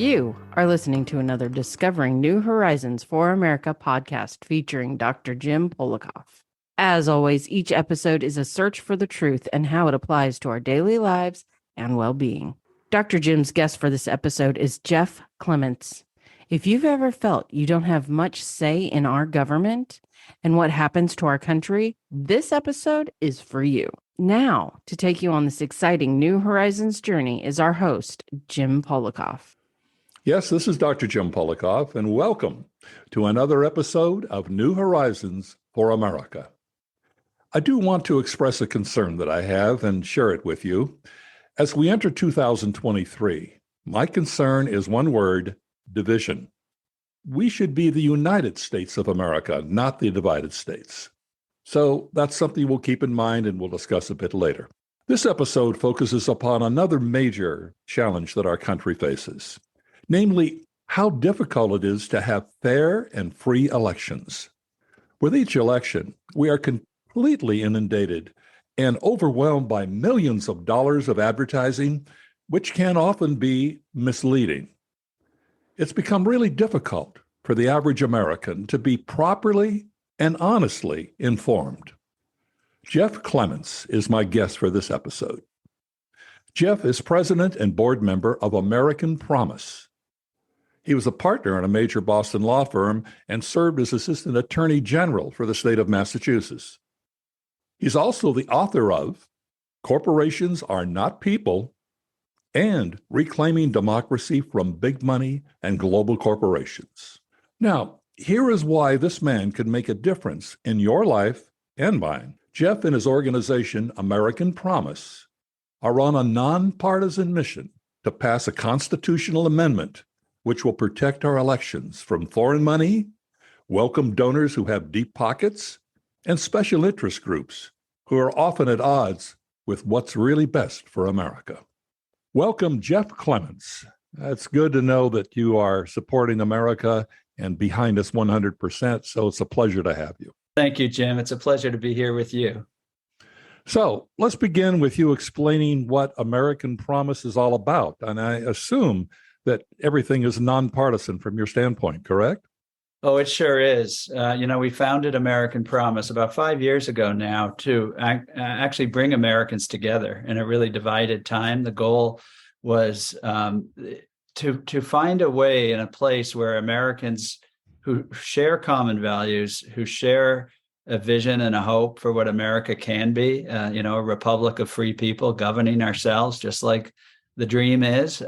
You are listening to another Discovering New Horizons for America podcast featuring Dr. Jim Polakof. As always, each episode is a search for the truth and how it applies to our daily lives and well-being. Dr. Jim's guest for this episode is Jeff Clements. If you've ever felt you don't have much say in our government and what happens to our country, this episode is for you. Now, to take you on this exciting New Horizons journey is our host, Jim Polakof. Yes, this is Dr. Jim Polakof, and welcome to another episode of New Horizons for America. I do want to express a concern that I have and share it with you. As we enter 2023, my concern is one word: division. We should be the United States of America, not the divided states. So that's something we'll keep in mind and we'll discuss a bit later. This episode focuses upon another major challenge that our country faces. Namely, how difficult it is to have fair and free elections. With each election, we are completely inundated and overwhelmed by millions of dollars of advertising, which can often be misleading. It's become really difficult for the average American to be properly and honestly informed. Jeff Clements is my guest for this episode. Jeff is president and board member of American Promise. He was a partner in a major Boston law firm and served as assistant attorney general for the state of Massachusetts. He's also the author of Corporations Are Not People and Reclaiming Democracy from Big Money and Global Corporations. Now, here is why this man could make a difference in your life and mine. Jeff and his organization, American Promise, are on a non-partisan mission to pass a constitutional amendment which will protect our elections from foreign money, welcome donors who have deep pockets, and special interest groups who are often at odds with what's really best for America. Welcome, Jeff Clements. It's good to know that you are supporting America and behind us 100%, so it's a pleasure to have you. Thank you, Jim. It's a pleasure to be here with you. So let's begin with you explaining what American Promise is all about. And I assume that everything is nonpartisan from your standpoint, correct? Oh, it sure is. We founded American Promise about 5 years ago now to actually bring Americans together in a really divided time. The goal was to find a way in a place where Americans who share common values, who share a vision and a hope for what America can be, a republic of free people governing ourselves, just like the dream is,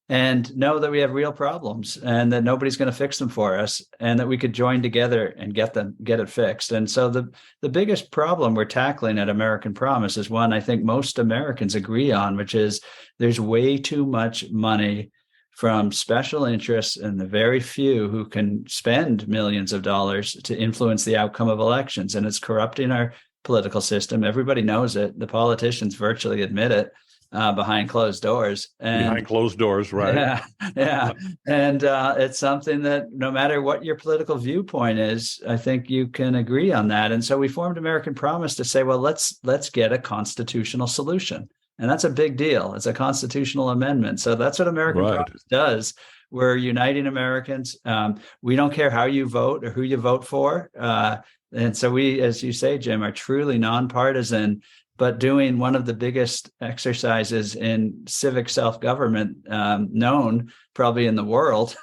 and know that we have real problems and that nobody's going to fix them for us, and that we could join together and get it fixed. And so the biggest problem we're tackling at American Promise is one I think most Americans agree on, which is there's way too much money from special interests and the very few who can spend millions of dollars to influence the outcome of elections. And it's corrupting our political system. Everybody knows it. The politicians virtually admit it. Behind closed doors. Behind closed doors, right? Yeah. And it's something that no matter what your political viewpoint is, I think you can agree on that. And so we formed American Promise to say, well, let's get a constitutional solution. And that's a big deal. It's a constitutional amendment. So that's what American Promise does. We're uniting Americans. We don't care how you vote or who you vote for. And so we, as you say, Jim, are truly nonpartisan, but doing one of the biggest exercises in civic self-government known probably in the world,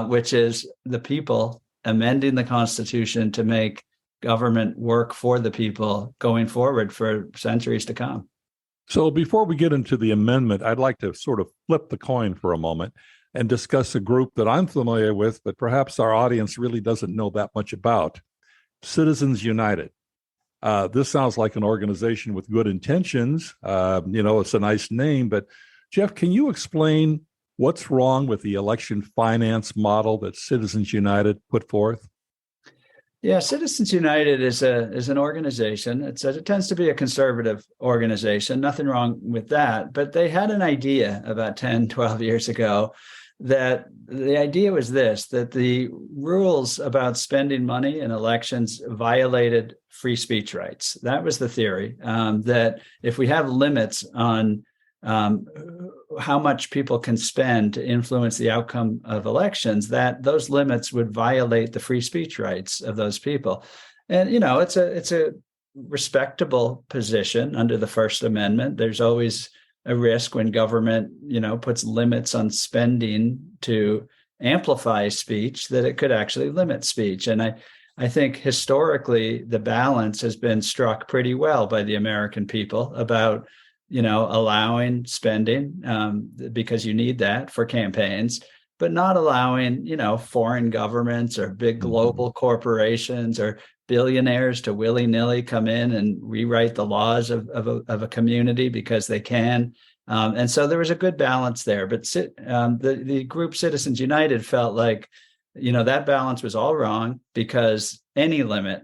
which is the people amending the Constitution to make government work for the people going forward for centuries to come. So before we get into the amendment, I'd like to sort of flip the coin for a moment and discuss a group that I'm familiar with, but perhaps our audience really doesn't know that much about: Citizens United. This sounds like an organization with good intentions. It's a nice name, but Jeff, can you explain what's wrong with the election finance model that Citizens United put forth? Yeah, Citizens United is an organization. It tends to be a conservative organization. Nothing wrong with that. But they had an idea about 10, 12 years ago that the idea was this, that the rules about spending money in elections violated free speech rights. That was the theory, that if we have limits on how much people can spend to influence the outcome of elections, that those limits would violate the free speech rights of those people. And, it's a respectable position under the First Amendment. There's always a risk when government, puts limits on spending to amplify speech, that it could actually limit speech. And I think historically, the balance has been struck pretty well by the American people about, allowing spending because you need that for campaigns, but not allowing, foreign governments or big global corporations or billionaires to willy-nilly come in and rewrite the laws of a community because they can. And so there was a good balance there. But the group Citizens United felt like, that balance was all wrong because any limit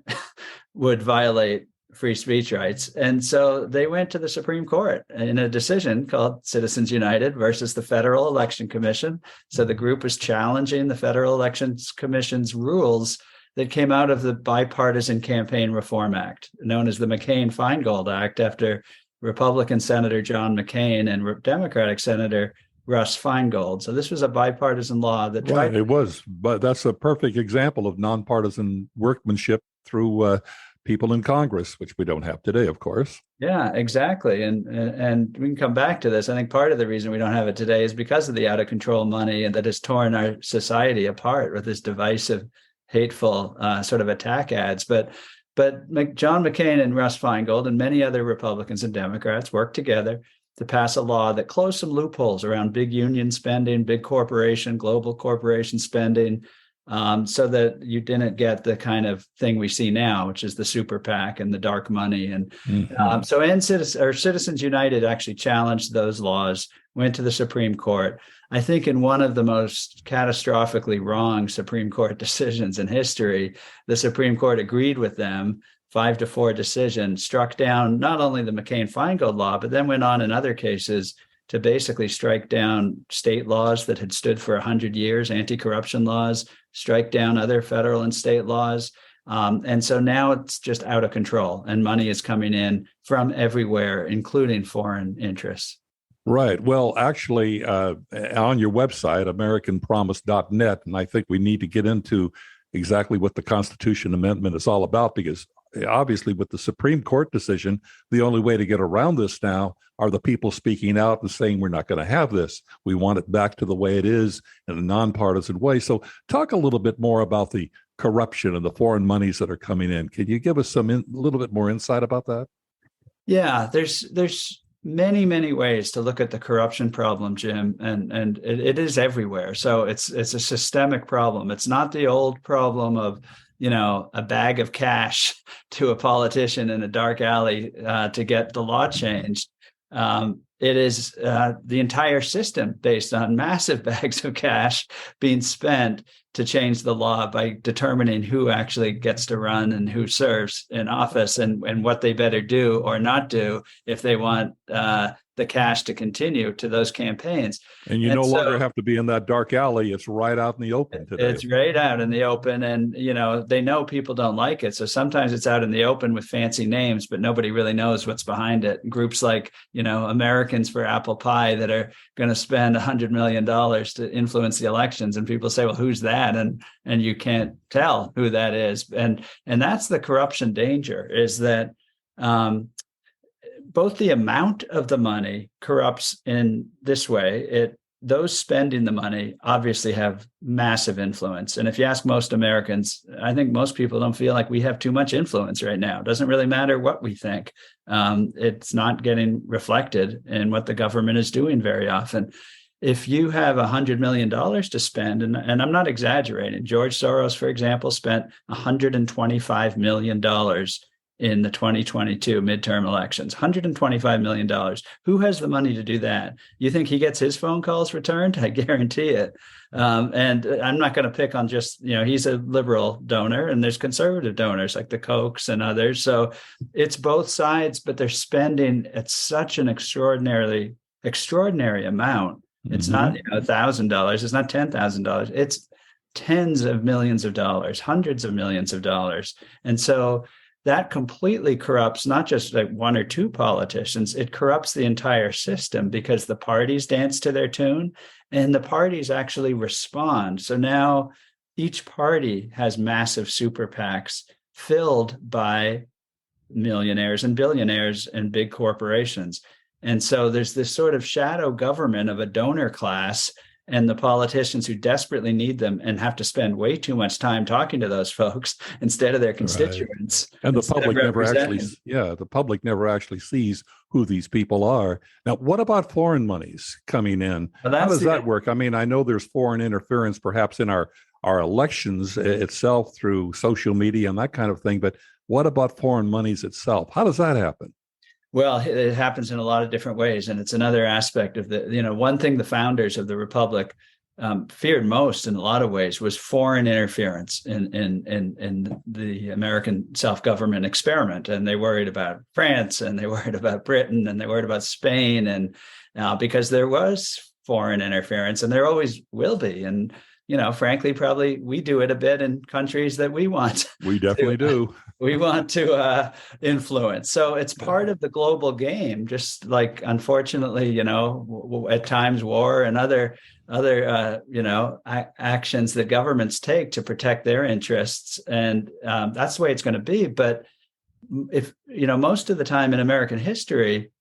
would violate free speech rights. And so they went to the Supreme Court in a decision called Citizens United versus the Federal Election Commission. So the group was challenging the Federal Elections Commission's rules that came out of the Bipartisan Campaign Reform Act, known as the McCain-Feingold Act, after Republican Senator John McCain and Democratic Senator Russ Feingold. So this was a bipartisan law that tried. Right, it was, but that's a perfect example of nonpartisan workmanship through people in Congress, which we don't have today, of course. Yeah, exactly. And we can come back to this. I think part of the reason we don't have it today is because of the out of control money and that has torn our society apart with this divisive, hateful sort of attack ads. But John McCain and Russ Feingold and many other Republicans and Democrats worked together to pass a law that closed some loopholes around big union spending, big corporation, global corporation spending, so that you didn't get the kind of thing we see now, which is the super PAC and the dark money. And Citizens United actually challenged those laws, went to the Supreme Court. I think in one of the most catastrophically wrong Supreme Court decisions in history, the Supreme Court agreed with them, 5-4 decision, struck down not only the McCain-Feingold law, but then went on in other cases to basically strike down state laws that had stood for 100 years, anti-corruption laws, strike down other federal and state laws. And so now it's just out of control and money is coming in from everywhere, including foreign interests. Right. Well, actually, on your website, AmericanPromise.net, and I think we need to get into exactly what the Constitution Amendment is all about, because obviously with the Supreme Court decision, the only way to get around this now are the people speaking out and saying, we're not going to have this. We want it back to the way it is in a nonpartisan way. So talk a little bit more about the corruption and the foreign monies that are coming in. Can you give us a little bit more insight about that? Yeah, there's many ways to look at the corruption problem, Jim, and it is everywhere. So it's a systemic problem. It's not the old problem of, a bag of cash to a politician in a dark alley to get the law changed. It is the entire system based on massive bags of cash being spent to change the law by determining who actually gets to run and who serves in office and what they better do or not do if they want the cash to continue to those campaigns. And you no longer have to be in that dark alley. It's right out in the open today. It's right out in the open. And, they know people don't like it. So sometimes it's out in the open with fancy names, but nobody really knows what's behind it. Groups like, Americans for Apple Pie that are going to spend $100 million to influence the elections. And people say, well, who's that? And you can't tell who that is. And that's the corruption danger, is that both the amount of the money corrupts in this way. Those spending the money obviously have massive influence. And if you ask most Americans, I think most people don't feel like we have too much influence right now. It doesn't really matter what we think. It's not getting reflected in what the government is doing very often. If you have $100 million to spend, and I'm not exaggerating, George Soros, for example, spent $125 million in the 2022 midterm elections, $125 million. Who has the money to do that? You think he gets his phone calls returned? I guarantee it. And I'm not going to pick on just, he's a liberal donor and there's conservative donors like the Kochs and others. So it's both sides, but they're spending at such an extraordinary amount. It's not $1,000. It's not $10,000. It's tens of millions of dollars, hundreds of millions of dollars. And so that completely corrupts not just like one or two politicians, it corrupts the entire system because the parties dance to their tune and the parties actually respond. So now each party has massive super PACs filled by millionaires and billionaires and big corporations. And so there's this sort of shadow government of a donor class and the politicians who desperately need them and have to spend way too much time talking to those folks instead of their constituents. Right. And the public never actually sees who these people are. Now, what about foreign monies coming in? How does that work? I mean, I know there's foreign interference perhaps in our elections itself through social media and that kind of thing, but what about foreign monies itself? How does that happen? Well, it happens in a lot of different ways. And it's another aspect of one thing the founders of the Republic feared most in a lot of ways was foreign interference in the American self-government experiment. And they worried about France and they worried about Britain and they worried about Spain. And because there was foreign interference and there always will be. And frankly, probably we do it a bit in countries that we want. We definitely do. We want to influence. So it's part of the global game, just like, unfortunately, at times war and other actions that governments take to protect their interests. And that's the way it's going to be. But if, most of the time in American history,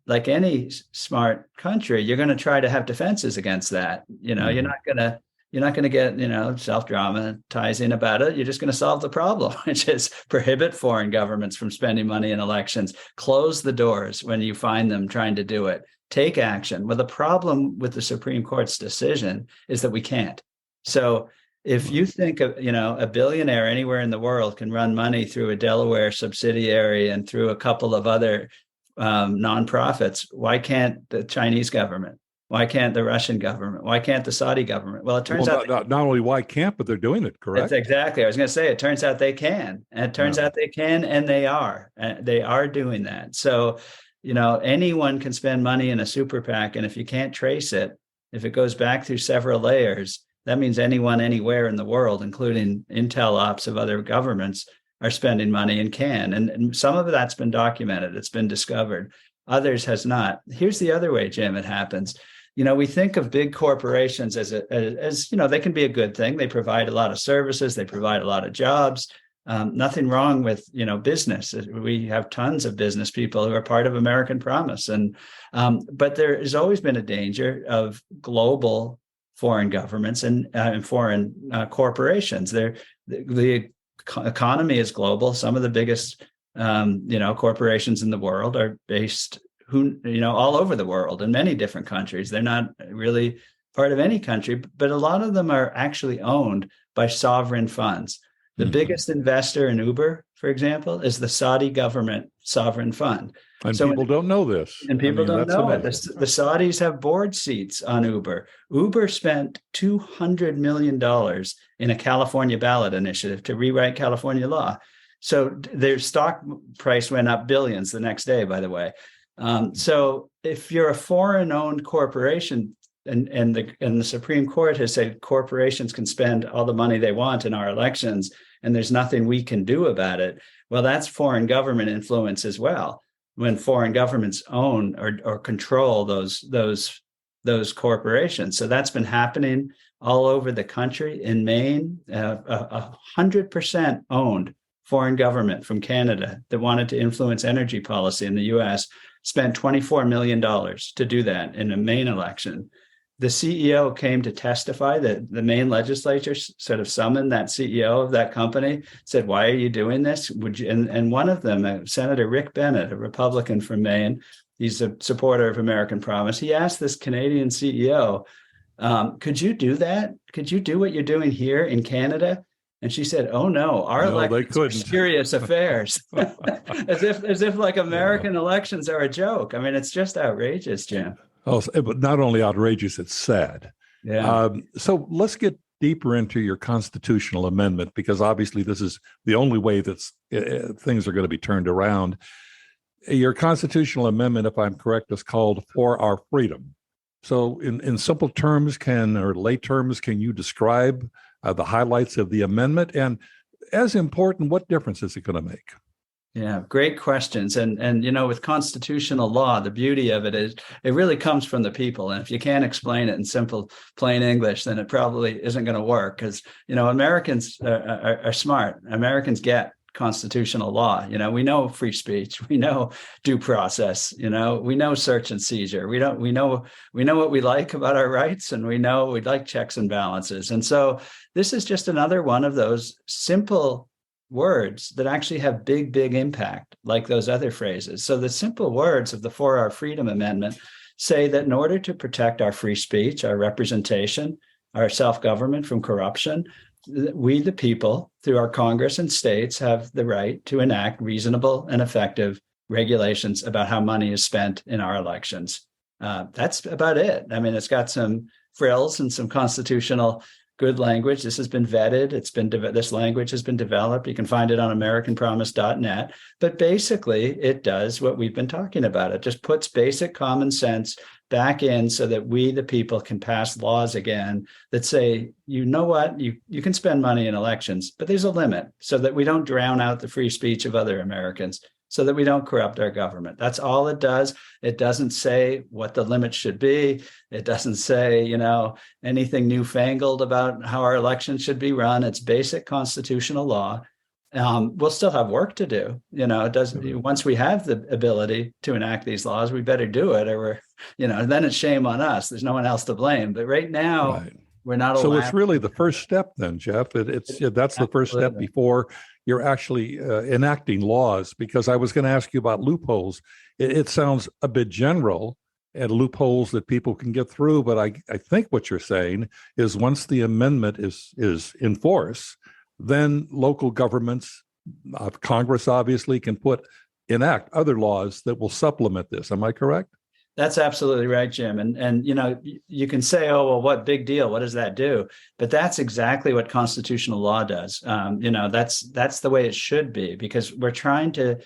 like any smart country, you're going to try to have defenses against that. You're not going to get, self-dramatizing about it. You're just going to solve the problem, which is prohibit foreign governments from spending money in elections, close the doors when you find them trying to do it, take action. Well, the problem with the Supreme Court's decision is that we can't. So if you think of, a billionaire anywhere in the world can run money through a Delaware subsidiary and through a couple of other nonprofits, why can't the Chinese government? Why can't the Russian government? Why can't the Saudi government? Well, it turns out not only why can't, but they're doing it, correct? That's exactly. I was going to say, it turns out they can. And it turns out they can, and they are. They are doing that. So, anyone can spend money in a super PAC. And if you can't trace it, if it goes back through several layers, that means anyone, anywhere in the world, including intel ops of other governments, are spending money and can. And some of that's been documented. It's been discovered. Others has not. Here's the other way, Jim, it happens. We think of big corporations as they can be a good thing. They provide a lot of services. They provide a lot of jobs. Nothing wrong with, business. We have tons of business people who are part of American Promise. But there has always been a danger of global foreign governments and foreign corporations. The economy is global. Some of the biggest, corporations in the world are based all over the world in many different countries. They're not really part of any country, but a lot of them are actually owned by sovereign funds. The biggest investor in Uber, for example, is the Saudi government sovereign fund. And people don't know this. And people don't know it. The Saudis have board seats on Uber. Uber spent $200 million in a California ballot initiative to rewrite California law. So their stock price went up billions the next day, by the way. So if you're a foreign-owned corporation, and the Supreme Court has said corporations can spend all the money they want in our elections, and there's nothing we can do about it, well, that's foreign government influence as well. When foreign governments own or control those corporations, so that's been happening all over the country. In Maine, 100% owned foreign government from Canada that wanted to influence energy policy in the U.S. spent $24 million to do that in a Maine election. The CEO came to testify. That the Maine legislature sort of summoned that CEO of that company, said, "Why are you doing this? Would you?" And one of them, Senator Rick Bennett, a Republican from Maine, he's a supporter of American Promise. He asked this Canadian CEO, "Could you do that? Could you do what you're doing here in Canada?" And she said, "Oh no, our elections are serious affairs." as if like American elections are a joke. I mean, it's just outrageous, Jim. Oh, but not only outrageous, it's sad. Yeah. So let's get deeper into your constitutional amendment, because obviously this is the only way that things are going to be turned around. Your constitutional amendment, if I'm correct, is called "For Our Freedom." So in simple terms, lay terms, can you describe the highlights of the amendment? And as important, what difference is it going to make? Yeah, great questions. And with constitutional law, the beauty of it is it really comes from the people. And if you can't explain it in simple, plain English, then it probably isn't going to work, because, Americans are smart. Americans get constitutional law. We know free speech, we know due process, we know search and seizure. We know what we like about our rights, and we know we like checks and balances. And so this is just another one of those simple words that actually have big impact, like those other phrases. So the simple words of the For Our Freedom Amendment say that in order to protect our free speech, our representation, our self-government from corruption, we, the people, through our Congress and states, have the right to enact reasonable and effective regulations about how money is spent in our elections. That's about it. I mean, it's got some frills and some constitutional good language. This has been vetted. This language has been developed. You can find it on AmericanPromise.net. But basically, it does what we've been talking about. It just puts basic common sense back in so that we, the people, can pass laws again that say, you know what, you can spend money in elections, but there's a limit, so that we don't drown out the free speech of other Americans, so that we don't corrupt our government. That's all it does. It doesn't say what the limit should be. It doesn't say, anything newfangled about how our elections should be run. It's basic constitutional law. We'll still have work to do. It doesn't. Once we have the ability to enact these laws, we better do it, or then it's shame on us. There's no one else to blame. But right now, we're not allowed. So it's really the first step, then, Jeff. That's the first step before you're actually enacting laws. Because I was going to ask you about loopholes. It sounds a bit general, and loopholes that people can get through. But I think what you're saying is, once the amendment is in force, then local governments, Congress obviously, can enact other laws that will supplement this. Am I correct? That's absolutely right, Jim. And you can say, oh, well, what big deal? What does that do? But that's exactly what constitutional law does. That's the way it should be, because we're trying to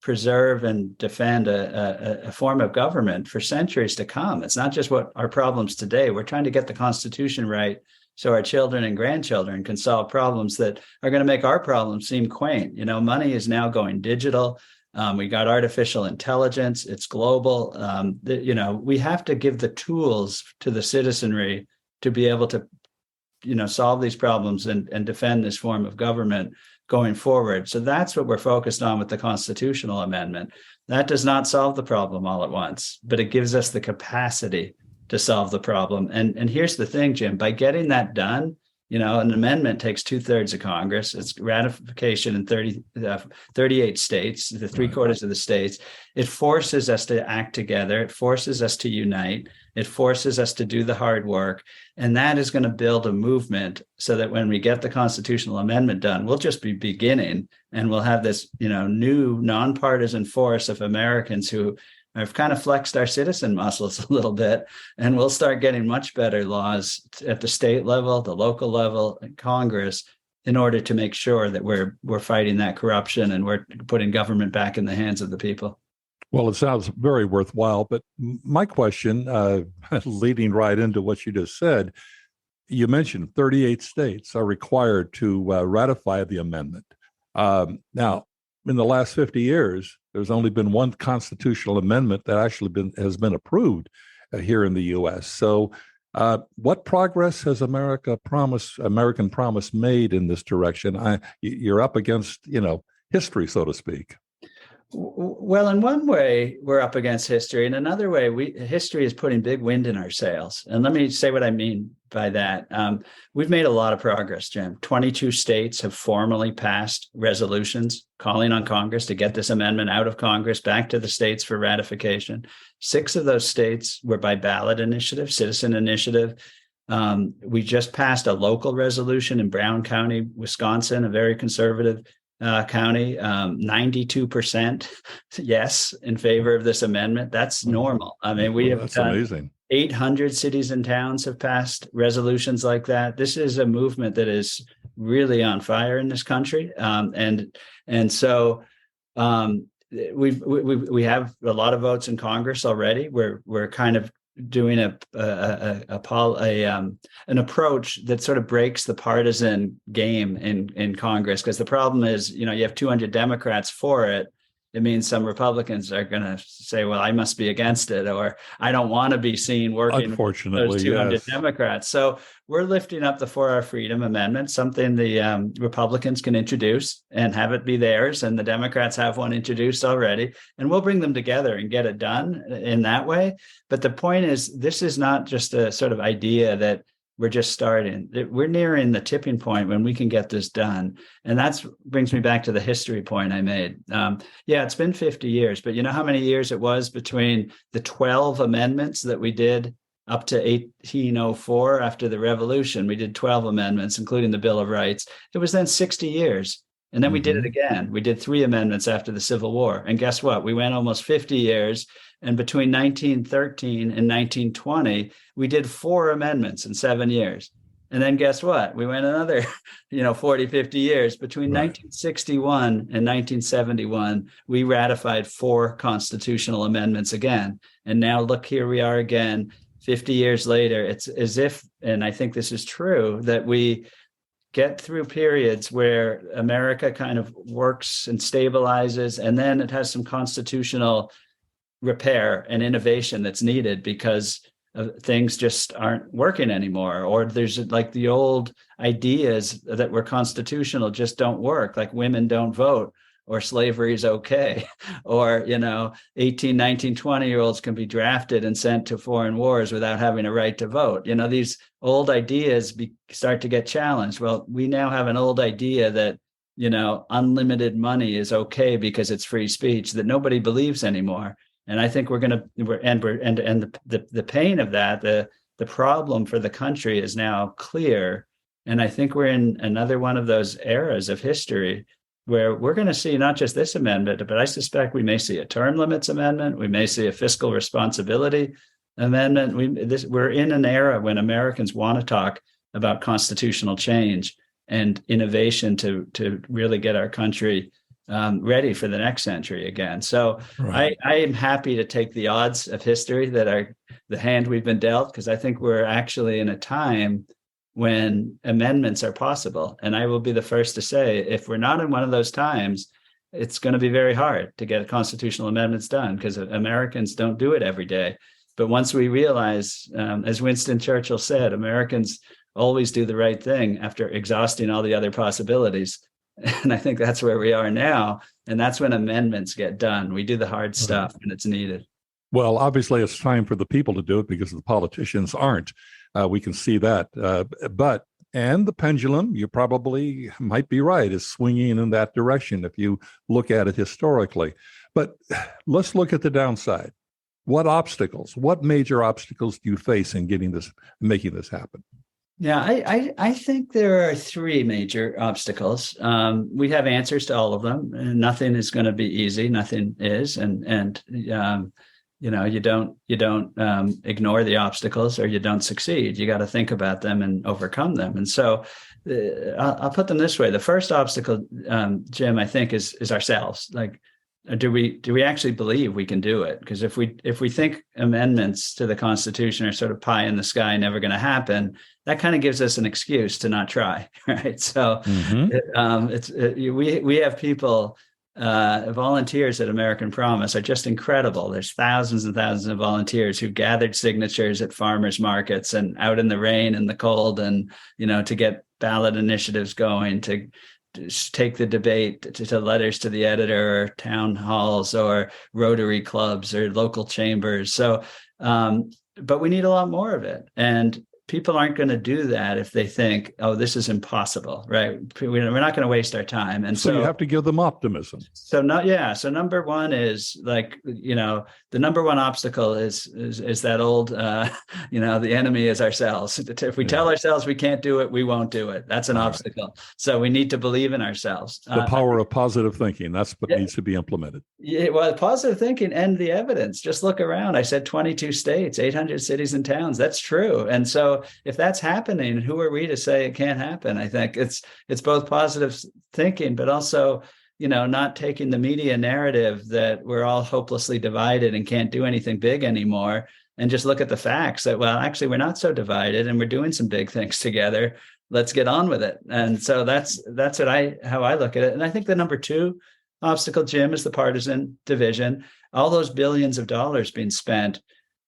preserve and defend a form of government for centuries to come. It's not just what our problems today. We're trying to get the Constitution right, so our children and grandchildren can solve problems that are going to make our problems seem quaint. Money is now going digital. We got artificial intelligence. It's global. We have to give the tools to the citizenry to be able to, solve these problems and defend this form of government going forward. So that's what we're focused on with the constitutional amendment. That does not solve the problem all at once, but it gives us the capacity to solve the problem. And here's the thing, Jim, by getting that done, an amendment takes 2/3 of Congress. It's ratification in 38 states, the 3/4 of the states. It forces us to act together. It forces us to unite. It forces us to do the hard work. And that is going to build a movement so that when we get the constitutional amendment done, we'll just be beginning, and we'll have this, new nonpartisan force of Americans who have kind of flexed our citizen muscles a little bit, and we'll start getting much better laws at the state level, the local level, and Congress, in order to make sure that we're fighting that corruption and we're putting government back in the hands of the people. Well, it sounds very worthwhile. But my question, leading right into what you just said, you mentioned 38 states are required to ratify the amendment. Now, in the last 50 years, there's only been one constitutional amendment that actually has been approved here in the U.S. So what progress has American Promise made in this direction? You're up against, history, so to speak. Well, in one way, we're up against history. In another way, history is putting big wind in our sails. And let me say what I mean by that. We've made a lot of progress, Jim. 22 states have formally passed resolutions calling on Congress to get this amendment out of Congress, back to the states for ratification. 6 of those states were by ballot initiative, citizen initiative. We just passed a local resolution in Brown County, Wisconsin, a very conservative county, 92% yes in favor of this amendment. That's normal. I mean, we have done amazing. 800 cities and towns have passed resolutions like that. This is a movement that is really on fire in this country, and so we have a lot of votes in Congress already. We're kind of doing an approach that sort of breaks the partisan game in Congress. Because the problem is, you have 200 Democrats for it. It means some Republicans are going to say, well, I must be against it, or I don't want to be seen working with those 200 yes. Democrats. So we're lifting up the For Our Freedom Amendment, something the Republicans can introduce and have it be theirs. And the Democrats have one introduced already, and we'll bring them together and get it done in that way. But the point is, this is not just a sort of idea that we're just starting. We're nearing the tipping point when we can get this done. And that brings me back to the history point I made. It's been 50 years, but you know how many years it was between the 12 amendments that we did up to 1804 after the Revolution? We did 12 amendments, including the Bill of Rights. It was then 60 years. And then we did it again. We did 3 amendments after the Civil War. And guess what? We went almost 50 years. And between 1913 and 1920, we did 4 amendments in 7 years. And then guess what? We went another, 40, 50 years. Between 1961 and 1971, we ratified 4 constitutional amendments again. And now look, here we are again, 50 years later. It's as if, and I think this is true, that we get through periods where America kind of works and stabilizes, and then it has some constitutional repair and innovation that's needed because things just aren't working anymore, or there's like the old ideas that were constitutional just don't work, like women don't vote, or slavery is okay, or 18, 19, 20-year-olds can be drafted and sent to foreign wars without having a right to vote. These old ideas start to get challenged. Well, we now have an old idea that unlimited money is okay because it's free speech, that nobody believes anymore. And I think the pain of that, the problem for the country is now clear. And I think we're in another one of those eras of history where we're going to see not just this amendment, but I suspect we may see a term limits amendment. We may see a fiscal responsibility amendment. We're in an era when Americans want to talk about constitutional change and innovation to really get our country ready for the next century again. So I am happy to take the odds of history that are the hand we've been dealt, because I think we're actually in a time when amendments are possible. And I will be the first to say, if we're not in one of those times, it's going to be very hard to get constitutional amendments done, because Americans don't do it every day. But once we realize, as Winston Churchill said, Americans always do the right thing after exhausting all the other possibilities. And I think that's where we are now. And that's when amendments get done. We do the hard stuff when it's needed. Well, obviously, it's time for the people to do it because the politicians aren't. We can see that. And the pendulum, you probably might be right, is swinging in that direction if you look at it historically. But let's look at the downside. What major obstacles do you face in making this happen? Yeah, I think there are 3 major obstacles. We have answers to all of them, and nothing is going to be easy. Nothing is, and you don't ignore the obstacles, or you don't succeed. You got to think about them and overcome them. And so, I'll put them this way: the first obstacle, Jim, I think is ourselves. Like, do we actually believe we can do it? Because if we think amendments to the Constitution are sort of pie in the sky, never going to happen, that kind of gives us an excuse to not try, right? So we have people, volunteers at American Promise are just incredible. There's thousands and thousands of volunteers who gathered signatures at farmers markets and out in the rain and the cold, and to get ballot initiatives going, to take the debate to letters to the editor, or town halls, or Rotary clubs, or local chambers. So, but we need a lot more of it. And people aren't going to do that if they think, oh, this is impossible, right? We're not going to waste our time. And so you have to give them optimism. So number one is the number one obstacle is that old, the enemy is ourselves. If we tell ourselves we can't do it, we won't do it. That's an obstacle. So we need to believe in ourselves. The power of positive thinking. That's what needs to be implemented. Yeah, well, positive thinking and the evidence. Just look around. I said 22 states, 800 cities and towns. That's true. And so if that's happening, who are we to say it can't happen? I think it's both positive thinking, but also, not taking the media narrative that we're all hopelessly divided and can't do anything big anymore, and just look at the facts that, well, actually, we're not so divided and we're doing some big things together. Let's get on with it. And so that's how I look at it. And I think the number two obstacle, Jim, is the partisan division. All those billions of dollars being spent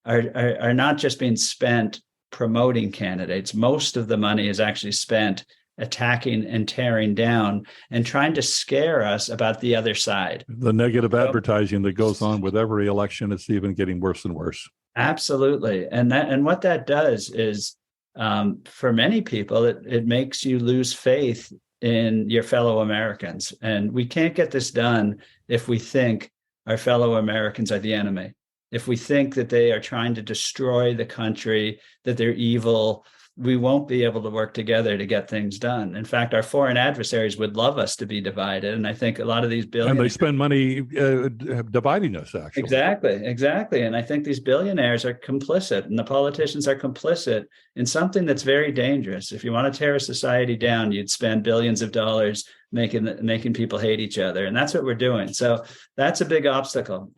are not just being spent promoting candidates. Most of the money is actually spent attacking and tearing down and trying to scare us about the other side. The negative advertising that goes on with every election, it's even getting worse and worse. Absolutely. And what that does is, for many people, it makes you lose faith in your fellow Americans. And we can't get this done if we think our fellow Americans are the enemy. If we think that they are trying to destroy the country, that they're evil, we won't be able to work together to get things done. In fact, our foreign adversaries would love us to be divided. And I think a lot of these billionaires... And they spend money dividing us, actually. Exactly. And I think these billionaires are complicit, and the politicians are complicit in something that's very dangerous. If you want to tear a society down, you'd spend billions of dollars making people hate each other. And that's what we're doing. So that's a big obstacle.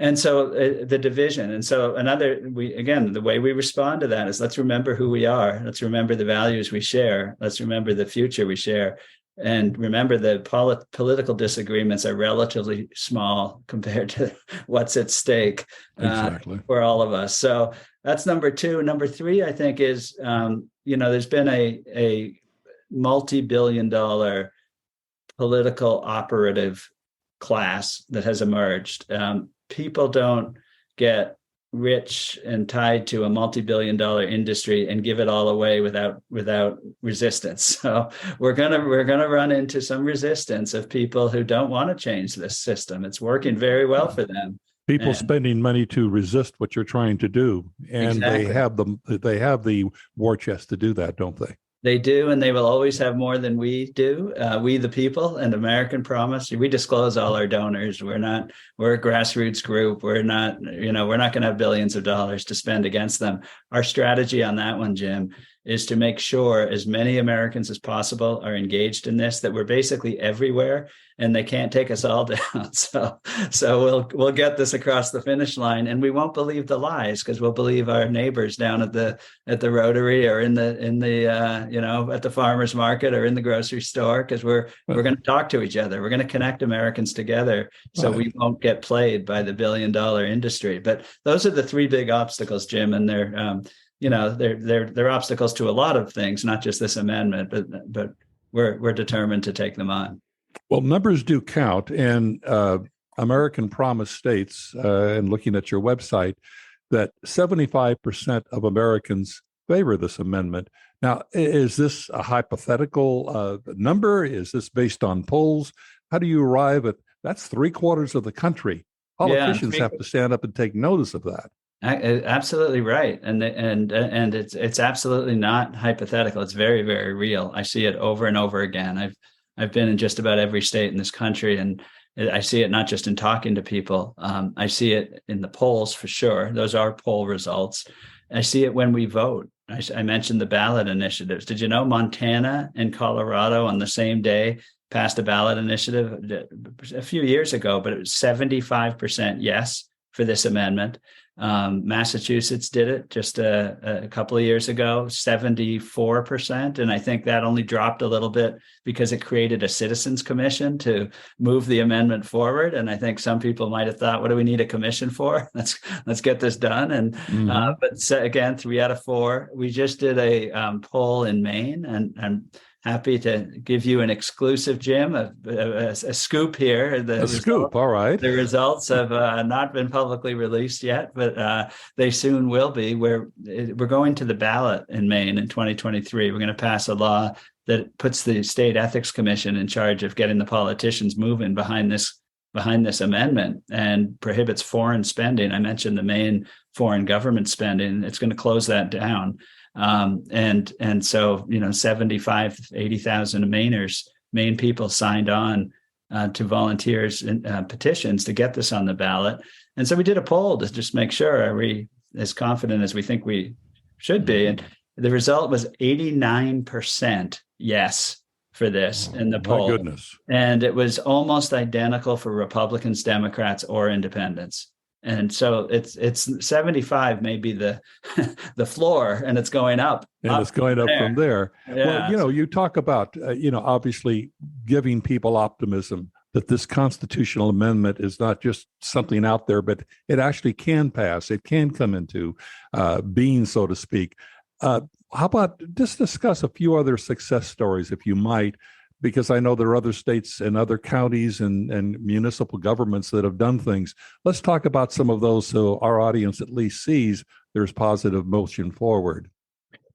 And so the division. And so the way we respond to that is, let's remember who we are. Let's remember the values we share. Let's remember the future we share. And remember the political disagreements are relatively small compared to what's at stake for all of us. So that's number two. Number three, I think, is, there's been a multi-billion-dollar political operative class that has emerged. People don't get rich and tied to a multi-billion-dollar industry and give it all away without resistance. So we're gonna run into some resistance of people who don't want to change this system. It's working very well for them. People spending money to resist what you're trying to do, and exactly. they have the war chest to do that, don't they? They do, and they will always have more than we do. We, the people, and American Promise. We disclose all our donors. We're a grassroots group. We're not going to have billions of dollars to spend against them. Our strategy on that one, Jim, is to make sure as many Americans as possible are engaged in this, that we're basically everywhere and they can't take us all down. So we'll get this across the finish line, and we won't believe the lies, because we'll believe our neighbors down at the Rotary or in the at the farmer's market or in the grocery store, because we're going to talk to each other. We're going to connect Americans together, so we won't get played by the billion-dollar industry. But those are the three big obstacles, Jim, and they're obstacles to a lot of things, not just this amendment, but we're determined to take them on. Well, numbers do count, and American Promise states, and looking at your website, that 75% of Americans favor this amendment. Now, is this a hypothetical number? Is this based on polls? How do you arrive at that's 3/4 of the country? Politicians have to stand up and take notice of that. Absolutely right, and it's absolutely not hypothetical. It's very, very real. I see it over and over again. I've been in just about every state in this country, and I see it not just in talking to people. I see it in the polls for sure. Those are poll results. I see it when we vote. I mentioned the ballot initiatives. Did you know Montana and Colorado on the same day passed a ballot initiative a few years ago, but it was 75% yes for this amendment. Massachusetts did it just a couple of years ago, 74%. And I think that only dropped a little bit because it created a citizens commission to move the amendment forward. And I think some people might have thought, what do we need a commission for? Let's get this done. And but again, 3 out of 4. We just did a poll in Maine, and I'm happy to give you an exclusive, Jim, a scoop here. All right. The results have not been publicly released yet, but they soon will be. We're going to the ballot in Maine in 2023. We're going to pass a law that puts the State Ethics Commission in charge of getting the politicians moving behind this amendment, and prohibits foreign spending. I mentioned the Maine foreign government spending. It's going to close that down. And so 80,000 Maine people signed on to volunteers and petitions to get this on the ballot. And so we did a poll to just make sure, are we as confident as we think we should be? And the result was 89% yes for this in the poll. My goodness. And it was almost identical for Republicans, Democrats, or independents. And so it's 75 may be the the floor, and it's going up. And it's going up from there. Yeah. Well, you talk about, obviously giving people optimism that this constitutional amendment is not just something out there, but it actually can pass. It can come into being, so to speak. How about just discuss a few other success stories, if you might, because I know there are other states and other counties and municipal governments that have done things. Let's talk about some of those so our audience at least sees there's positive motion forward.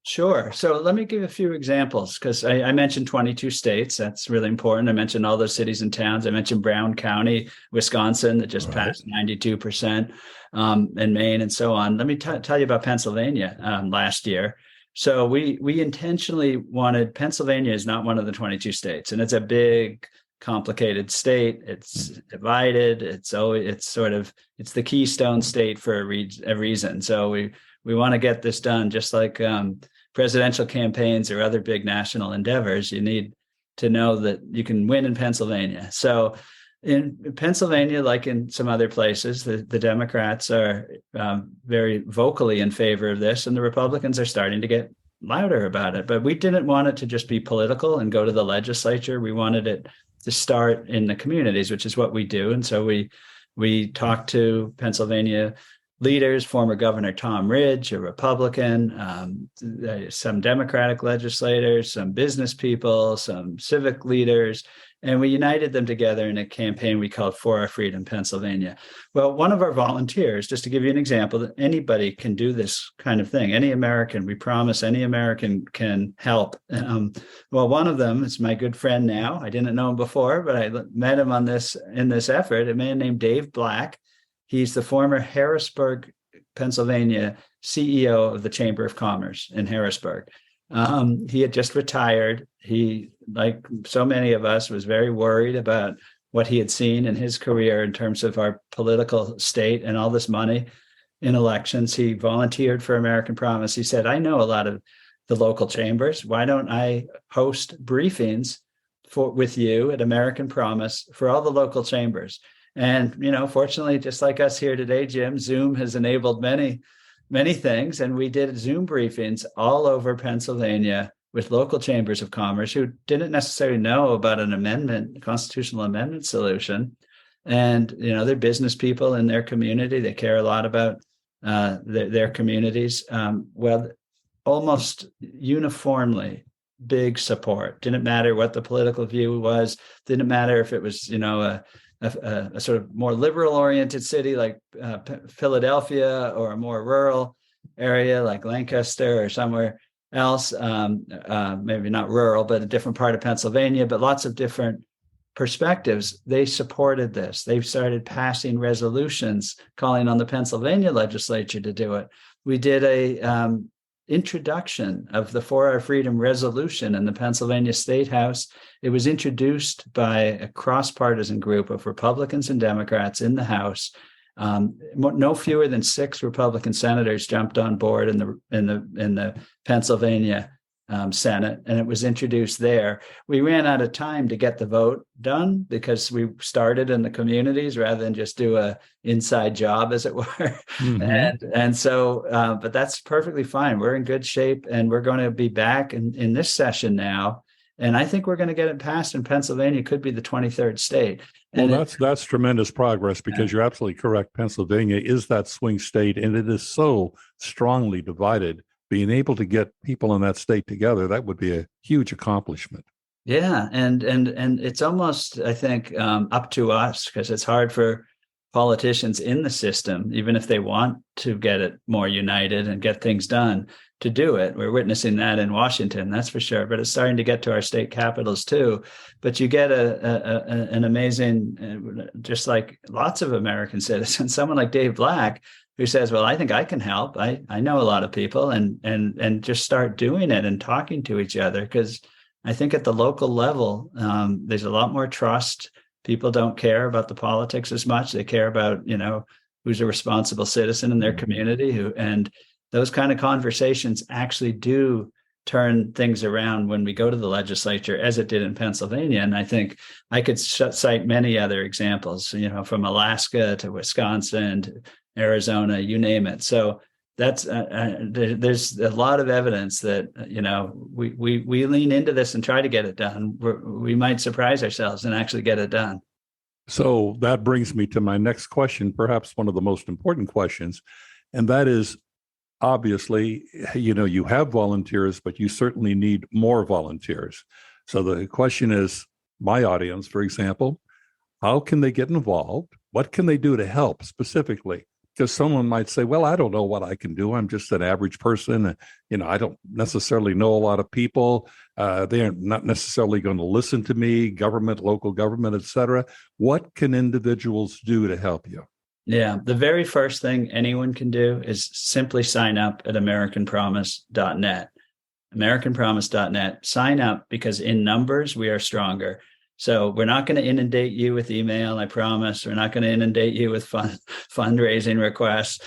Sure. So let me give a few examples, because I mentioned 22 states. That's really important. I mentioned all those cities and towns. I mentioned Brown County, Wisconsin, that just passed 92%, and Maine and so on. Let me tell you about Pennsylvania last year. So we intentionally wanted, Pennsylvania is not one of the 22 states, and it's a big, complicated state. It's divided. It's the keystone state for a reason. So we want to get this done, just like presidential campaigns or other big national endeavors. You need to know that you can win in Pennsylvania. So in Pennsylvania, like in some other places, the Democrats are very vocally in favor of this, and the Republicans are starting to get louder about it. But we didn't want it to just be political and go to the legislature. We wanted it to start in the communities, which is what we do. And so we talked to Pennsylvania leaders, former Governor Tom Ridge, a Republican, some Democratic legislators, some business people, some civic leaders, and we united them together in a campaign we called For Our Freedom Pennsylvania. Well, one of our volunteers, just to give you an example, that anybody can do this kind of thing. Any American, we promise any American can help. Well, one of them is my good friend now. I didn't know him before, but I met him in this effort, a man named Dave Black. He's the former Harrisburg, Pennsylvania CEO of the Chamber of Commerce in Harrisburg. He had just retired. He, like so many of us, was very worried about what he had seen in his career in terms of our political state and all this money in elections. He volunteered for American Promise. He said, I know a lot of the local chambers. Why don't I host briefings with you at American Promise for all the local chambers? And, fortunately, just like us here today, Jim, Zoom has enabled many, many things. And we did Zoom briefings all over Pennsylvania with local chambers of commerce who didn't necessarily know about an amendment, constitutional amendment solution. And, they're business people in their community. They care a lot about their communities. Well, almost uniformly, big support. Didn't matter what the political view was. Didn't matter if it was, a sort of more liberal oriented city like Philadelphia, or a more rural area like Lancaster or somewhere else, maybe not rural, but a different part of Pennsylvania, but lots of different perspectives. They supported this. They've started passing resolutions calling on the Pennsylvania legislature to do it. We did a introduction of the For Our Freedom resolution in the Pennsylvania State House. It was introduced by a cross-partisan group of Republicans and Democrats in the House. No fewer than 6 Republican senators jumped on board in the Pennsylvania Senate, and it was introduced there. We ran out of time to get the vote done because we started in the communities rather than just do a inside job, as it were. Mm-hmm. And so, but that's perfectly fine. We're in good shape, and we're going to be back in this session now. And I think we're going to get it passed in Pennsylvania. Could be the 23rd state. And well, that's tremendous progress, because you're absolutely correct. Pennsylvania is that swing state, and it is so strongly divided. Being able to get people in that state together, that would be a huge accomplishment. Yeah, and it's almost, I think, up to us, because it's hard for politicians in the system, even if they want to get it more united and get things done, to do it. We're witnessing that in Washington, that's for sure. But it's starting to get to our state capitals too. But you get an amazing, just like lots of American citizens, someone like Dave Black, who says, well, I think I can help. I know a lot of people, and just start doing it and talking to each other. Because I think at the local level, there's a lot more trust. People don't care about the politics as much. They care about, who's a responsible citizen in their community, and those kind of conversations actually do turn things around when we go to the legislature, as it did in Pennsylvania. And I think I could cite many other examples, from Alaska to Wisconsin to Arizona, you name it. So that's there's a lot of evidence that we lean into this and try to get it done. We might surprise ourselves and actually get it done. So that brings me to my next question, perhaps one of the most important questions, and that is, obviously, you have volunteers, but you certainly need more volunteers. So the question is, my audience, for example, how can they get involved? What can they do to help specifically? Because someone might say, well, I don't know what I can do. I'm just an average person. I don't necessarily know a lot of people. They're not necessarily going to listen to me, government, local government, et cetera. What can individuals do to help you? Yeah, the very first thing anyone can do is simply sign up at AmericanPromise.net. AmericanPromise.net. Sign up, because in numbers, we are stronger. So we're not going to inundate you with email, I promise. We're not going to inundate you with fundraising requests.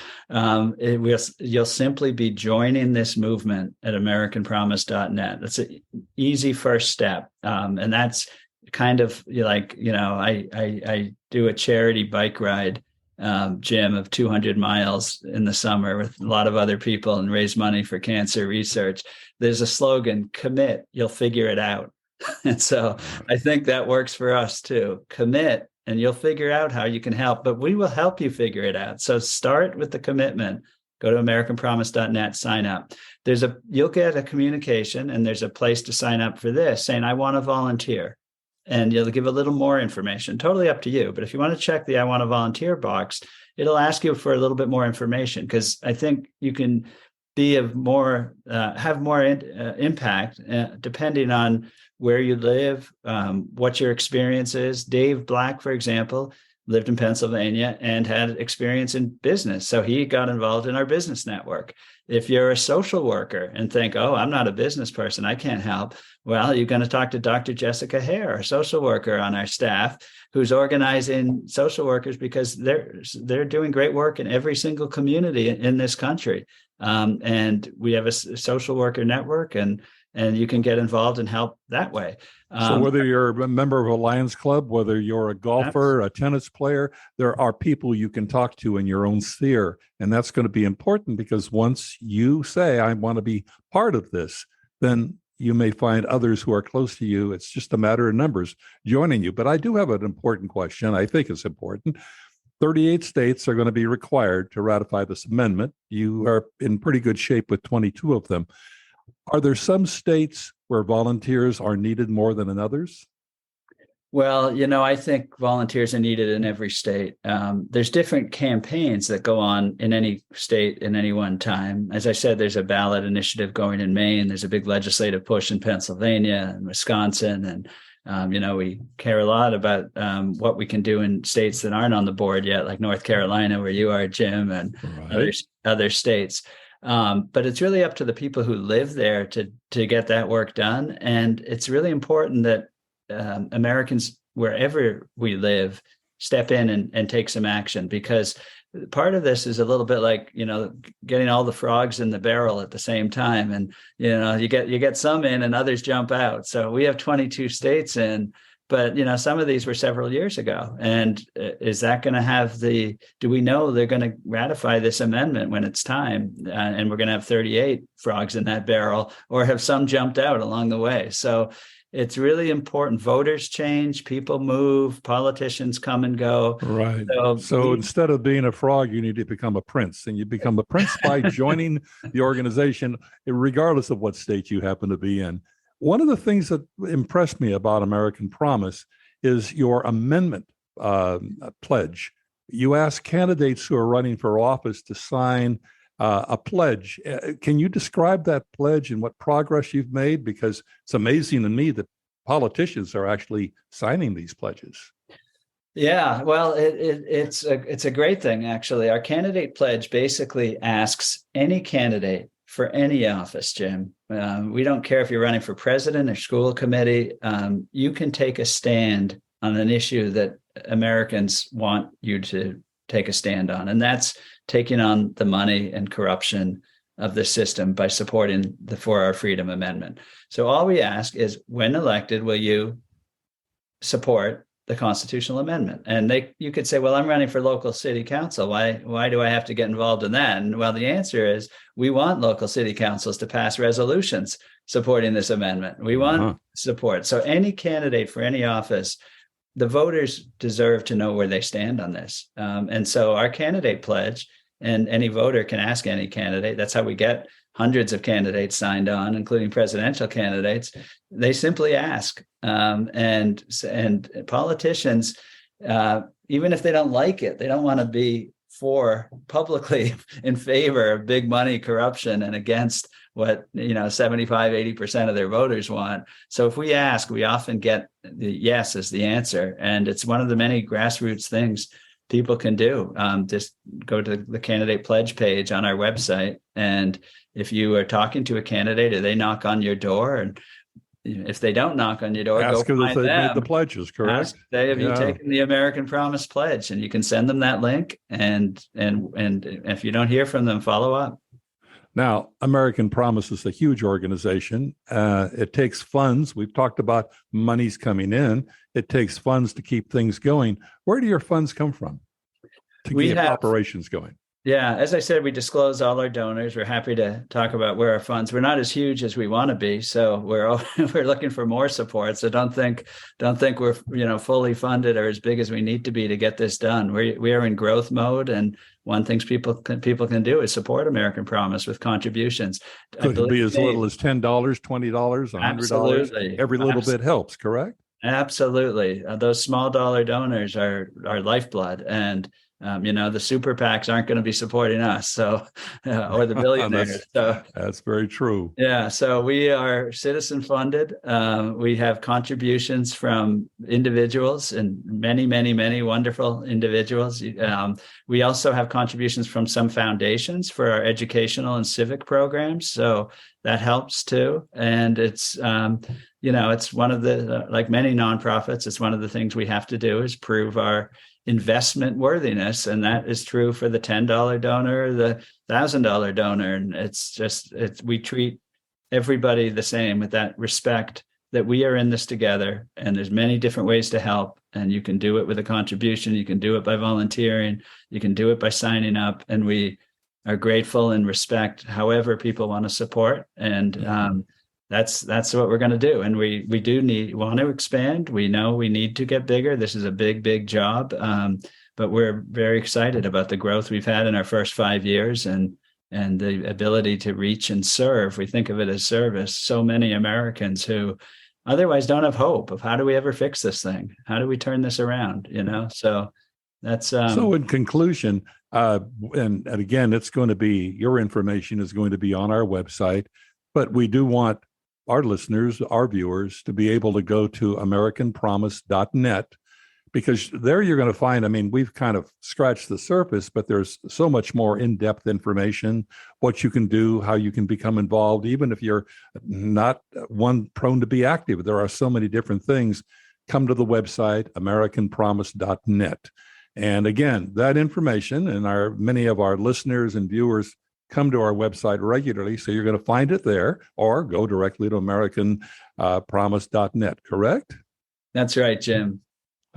You'll simply be joining this movement at AmericanPromise.net. That's an easy first step. And that's kind of I do a charity bike ride, Jim, of 200 miles in the summer with a lot of other people and raise money for cancer research. There's a slogan: commit, you'll figure it out. And so I think that works for us too. Commit and you'll figure out how you can help, but we will help you figure it out. So start with the commitment. Go to AmericanPromise.net, sign up. You'll get a communication, and there's a place to sign up for this saying, I want to volunteer. And you'll give a little more information, totally up to you. But if you want to check the I want to volunteer box, it'll ask you for a little bit more information, because I think you can have more impact depending on where you live, what your experience is. Dave Black, for example, lived in Pennsylvania and had experience in business. So he got involved in our business network. If you're a social worker and think, oh, I'm not a business person, I can't help. Well, you're going to talk to Dr. Jessica Hare, a social worker on our staff, who's organizing social workers, because they're doing great work in every single community in this country. And we have a social worker network, and you can get involved and help that way. So whether you're a member of a Lions Club, whether you're a golfer, a tennis player, there are people you can talk to in your own sphere. And that's going to be important, because once you say, I want to be part of this, then you may find others who are close to you. It's just a matter of numbers joining you. But I do have an important question. I think it's important. 38 states are going to be required to ratify this amendment. You are in pretty good shape with 22 of them. Are there some states where volunteers are needed more than in others? Well, I think volunteers are needed in every state. There's different campaigns that go on in any state in any one time. As I said, there's a ballot initiative going in Maine. There's a big legislative push in Pennsylvania and Wisconsin. And we care a lot about what we can do in states that aren't on the board yet, like North Carolina, where you are, Jim, and other states. But it's really up to the people who live there to get that work done. And it's really important that Americans, wherever we live, step in and take some action, because part of this is a little bit like, getting all the frogs in the barrel at the same time. And, you get some in and others jump out. So we have 22 states in, but, some of these were several years ago. And is that going to do we know they're going to ratify this amendment when it's time? And we're going to have 38 frogs in that barrel, or have some jumped out along the way? So it's really important. Voters change, people move, politicians come and go. Right. So instead of being a frog, you need to become a prince. And you become a prince by joining the organization, regardless of what state you happen to be in. One of the things that impressed me about American Promise is your amendment pledge. You ask candidates who are running for office to sign a pledge. Can you describe that pledge and what progress you've made? Because it's amazing to me that politicians are actually signing these pledges. Yeah, well, it's a great thing, actually. Our candidate pledge basically asks any candidate for any office, Jim. We don't care if you're running for president or school committee. You can take a stand on an issue that Americans want you to take a stand on, and that's taking on the money and corruption of the system by supporting the For Our Freedom Amendment. So all we ask is, when elected, will you support the constitutional amendment? And you could say, well, I'm running for local city council. Why do I have to get involved in that? And well, the answer is, we want local city councils to pass resolutions supporting this amendment. We want support. So any candidate for any office, the voters deserve to know where they stand on this. And so our candidate pledge, and any voter can ask any candidate, that's how we get hundreds of candidates signed on, including presidential candidates. They simply ask, and politicians, even if they don't like it, they don't want to be publicly in favor of big money corruption and against what 75-80% of their voters want. So if we ask, we often get the yes as the answer, and it's one of the many grassroots things people can do. Just go to the candidate pledge page on our website, and if you are talking to a candidate, or they knock on your door, and if they don't knock on your door, ask go them find if they them. made the pledges, correct? Have you taken the American Promise Pledge? And you can send them that link, and if you don't hear from them, follow up. Now, American Promise is a huge organization. It takes funds. We've talked about monies coming in. It takes funds to keep things going. Where do your funds come from to keep operations going? Yeah, as I said, we disclose all our donors. We're happy to talk about where our funds. We're not as huge as we want to be, so we're looking for more support. So don't think we're fully funded or as big as we need to be to get this done. We are in growth mode, and one thing people can do is support American Promise with contributions. Could it be as little as $10, $20, $100? Absolutely. Every little bit helps, correct? Absolutely. Those small dollar donors are our lifeblood, and the super PACs aren't going to be supporting us, so or the billionaires. That's very true. Yeah, so we are citizen funded. We have contributions from individuals, and many, many, many wonderful individuals. We also have contributions from some foundations for our educational and civic programs, so that helps too. And it's it's one of the like many nonprofits, it's one of the things we have to do is prove our investment worthiness, and that is true for the $10 donor, the $1,000 donor, and we treat everybody the same with that respect that we are in this together, and there's many different ways to help, and you can do it with a contribution, you can do it by volunteering, you can do it by signing up, and we are grateful and respect however people want to support, and that's what we're going to do. And we want to expand. We know we need to get bigger. This is a big job. But we're very excited about the growth we've had in our first 5 years and the ability to reach and serve. We think of it as service. So many Americans who otherwise don't have hope of how do we ever fix this thing? How do we turn this around? So that's so in conclusion, and again, it's going to be, your information is going to be on our website, but we do want our listeners, our viewers, to be able to go to AmericanPromise.net, because there you're going to find, we've kind of scratched the surface, but there's so much more in-depth information, what you can do, how you can become involved, even if you're not one prone to be active. There are so many different things. Come to the website, AmericanPromise.net. And again, that information, and many of our listeners and viewers come to our website regularly, so you're going to find it there, or go directly to AmericanPromise.net, correct? That's right, Jim.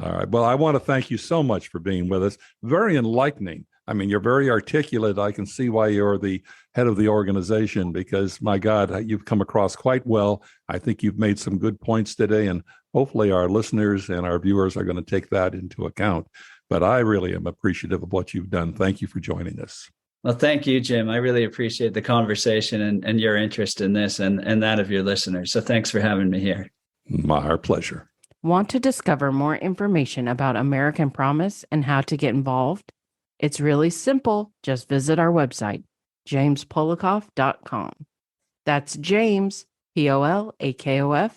All right. Well, I want to thank you so much for being with us. Very enlightening. You're very articulate. I can see why you're the head of the organization, because, my God, you've come across quite well. I think you've made some good points today, and hopefully our listeners and our viewers are going to take that into account. But I really am appreciative of what you've done. Thank you for joining us. Well, thank you, Jim. I really appreciate the conversation and your interest in this and that of your listeners. So thanks for having me here. Our pleasure. Want to discover more information about American Promise and how to get involved? It's really simple. Just visit our website, jamespolakof.com. That's James, Polakof.com.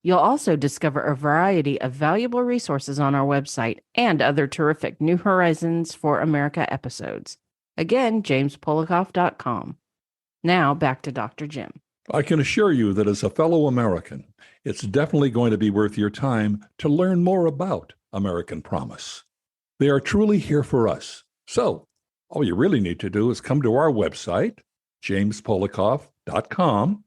You'll also discover a variety of valuable resources on our website and other terrific New Horizons for America episodes. Again, jamespolakof.com. Now back to Dr. Jim. I can assure you that as a fellow American, it's definitely going to be worth your time to learn more about American Promise. They are truly here for us. So All you really need to do is come to our website, jamespolakof.com,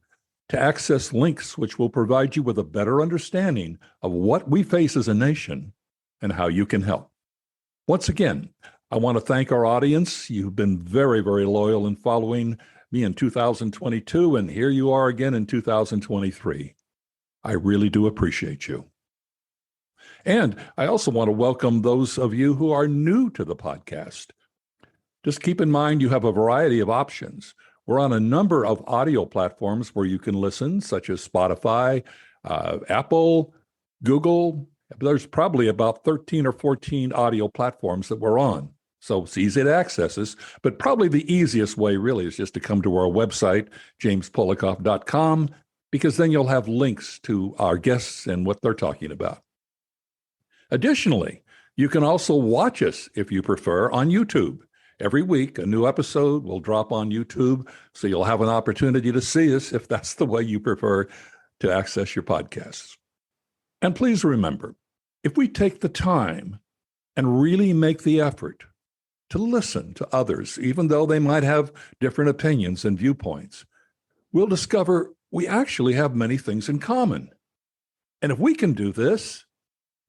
to access links which will provide you with a better understanding of what we face as a nation and how you can help. Once again, I want to thank our audience. You've been very, very loyal in following me in 2022, and here you are again in 2023. I really do appreciate you. And I also want to welcome those of you who are new to the podcast. Just keep in mind you have a variety of options. We're on a number of audio platforms where you can listen, such as Spotify, Apple, Google. There's probably about 13 or 14 audio platforms that we're on. So it's easy to access us, but probably the easiest way really is just to come to our website, jamespolakof.com, because then you'll have links to our guests and what they're talking about. Additionally, you can also watch us, if you prefer, on YouTube. Every week, a new episode will drop on YouTube, so you'll have an opportunity to see us if that's the way you prefer to access your podcasts. And please remember, if we take the time and really make the effort to listen to others, even though they might have different opinions and viewpoints, we'll discover we actually have many things in common. And if we can do this,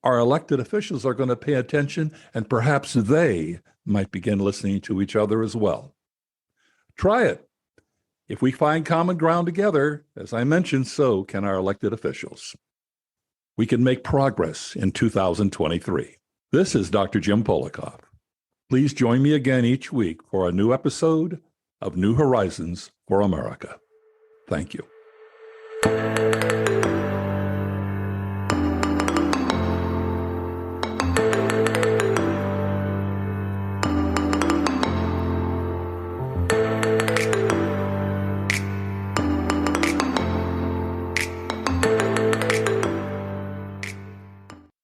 our elected officials are going to pay attention, and perhaps they might begin listening to each other as well. Try it. If we find common ground together, as I mentioned, so can our elected officials. We can make progress in 2023. This is Dr. Jim Polakof. Please join me again each week for a new episode of New Horizons for America. Thank you.